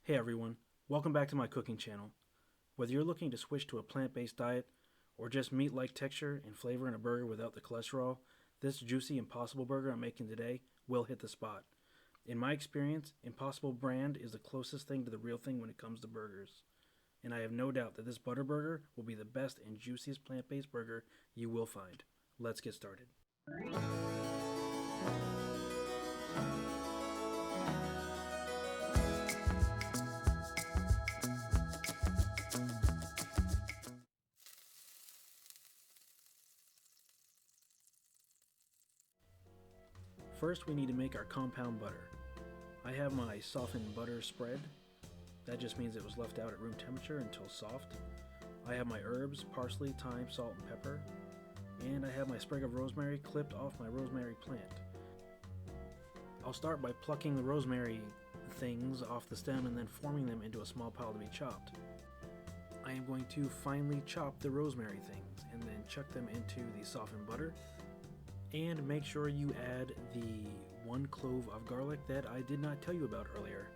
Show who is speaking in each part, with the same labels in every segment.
Speaker 1: Hey everyone, welcome back to my cooking channel. Whether you're looking to switch to a plant-based diet or just meat-like texture and flavor in a burger without the cholesterol, this juicy Impossible burger I'm making today will hit the spot. In my experience, Impossible brand is the closest thing to the real thing when it comes to burgers. And I have no doubt that this butter burger will be the best and juiciest plant-based burger you will find. Let's get started. First, we need to make our compound butter. I have my softened butter spread. That just means it was left out at room temperature until soft. I have my herbs, parsley, thyme, salt, and pepper. And I have my sprig of rosemary clipped off my rosemary plant. I'll start by plucking the rosemary things off the stem and then forming them into a small pile to be chopped. I am going to finely chop the rosemary things and then chuck them into the softened butter. And make sure you add the 1 clove of garlic that I did not tell you about earlier.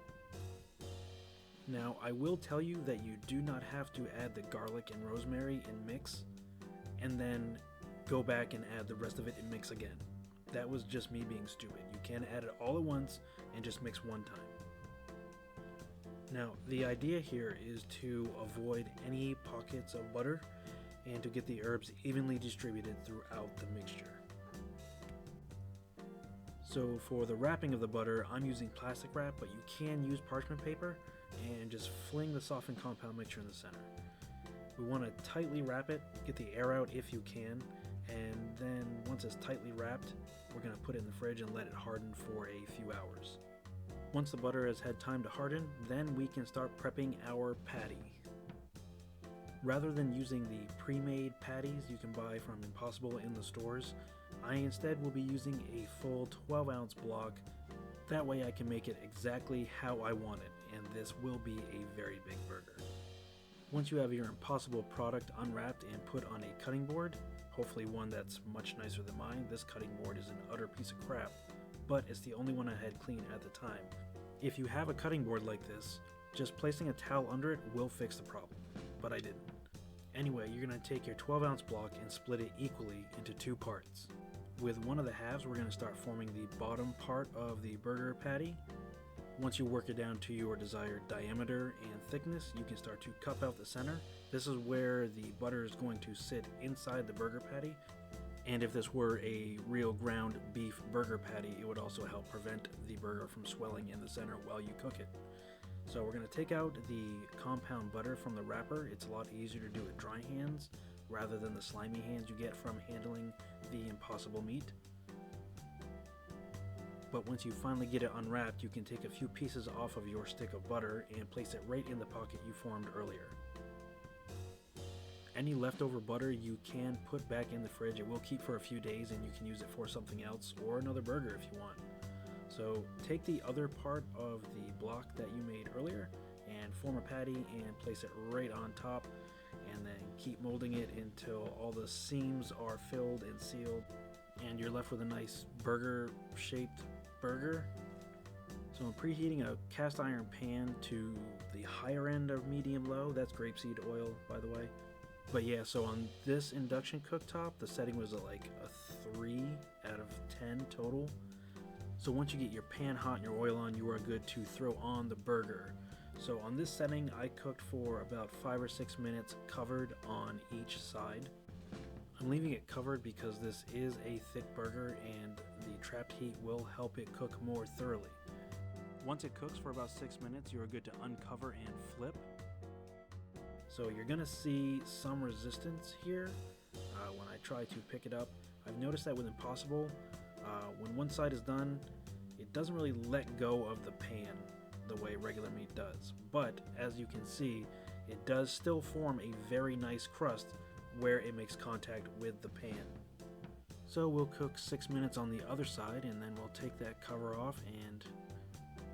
Speaker 1: Now, I will tell you that you do not have to add the garlic and rosemary and mix, and then go back and add the rest of it and mix again. That was just me being stupid. You can add it all at once and just mix one time. Now, the idea here is to avoid any pockets of butter and to get the herbs evenly distributed throughout the mixture. So for the wrapping of the butter, I'm using plastic wrap, but you can use parchment paper and just fling the softened compound mixture in the center. We want to tightly wrap it, get the air out if you can, and then once it's tightly wrapped, we're going to put it in the fridge and let it harden for a few hours. Once the butter has had time to harden, then we can start prepping our patty. Rather than using the pre-made patties you can buy from Impossible in the stores, I instead will be using a full 12-ounce block. That way I can make it exactly how I want it, and this will be a very big burger. Once you have your Impossible product unwrapped and put on a cutting board, hopefully one that's much nicer than mine. This cutting board is an utter piece of crap, but it's the only one I had clean at the time. If you have a cutting board like this, just placing a towel under it will fix the problem, but I didn't. Anyway, you're going to take your 12-ounce block and split it equally into 2 parts. With one of the halves, we're going to start forming the bottom part of the burger patty. Once you work it down to your desired diameter and thickness, you can start to cup out the center. This is where the butter is going to sit inside the burger patty. And if this were a real ground beef burger patty, it would also help prevent the burger from swelling in the center while you cook it. So we're going to take out the compound butter from the wrapper. It's a lot easier to do with dry hands rather than the slimy hands you get from handling the Impossible meat. But once you finally get it unwrapped, you can take a few pieces off of your stick of butter and place it right in the pocket you formed earlier. Any leftover butter you can put back in the fridge. It will keep for a few days and you can use it for something else or another burger if you want. So take the other part of the block that you made earlier and form a patty and place it right on top, and then keep molding it until all the seams are filled and sealed and you're left with a nice burger shaped burger. So I'm preheating a cast iron pan to the higher end of medium low. That's grapeseed oil, by the way. But yeah, so on this induction cooktop, the setting was at like a 3 out of 10 total. So once you get your pan hot and your oil on, you are good to throw on the burger. So on this setting, I cooked for about 5 or 6 minutes covered on each side. I'm leaving it covered because this is a thick burger and the trapped heat will help it cook more thoroughly. Once it cooks for about 6 minutes, you are good to uncover and flip. So you're going to see some resistance here when I try to pick it up. I've noticed that with Impossible, when one side is done, it doesn't really let go of the pan the way regular meat does. But as you can see, it does still form a very nice crust where it makes contact with the pan. So we'll cook 6 minutes on the other side and then we'll take that cover off and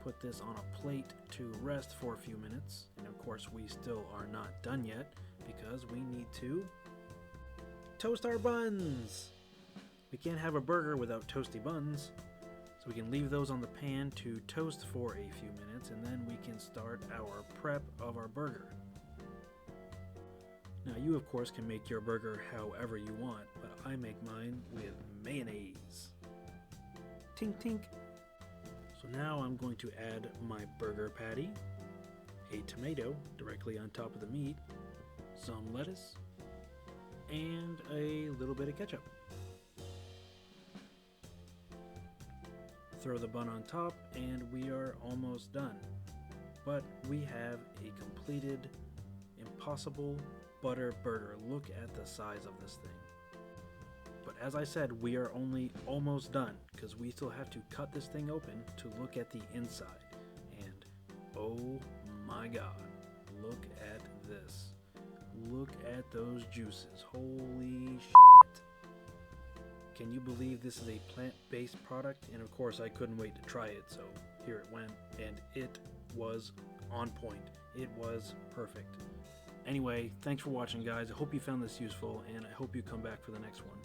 Speaker 1: put this on a plate to rest for a few minutes. And of course we still are not done yet because we need to toast our buns. We can't have a burger without toasty buns. So we can leave those on the pan to toast for a few minutes, and then we can start our prep of our burger. Now you of course can make your burger however you want, but I make mine with mayonnaise. Tink tink. So now I'm going to add my burger patty, a tomato directly on top of the meat, some lettuce, and a little bit of ketchup. Throw the bun on top and we are almost done. But we have a completed Impossible Butter Burger. Look at the size of this thing. But as I said, we are only almost done because we still have to cut this thing open to look at the inside. And oh my god, look at this. Look at those juices. Holy shit. Can you believe this is a plant-based product? And of course I couldn't wait to try it, so here it went, and it was on point. It was perfect. Anyway, thanks for watching guys. I hope you found this useful, and I hope you come back for the next one.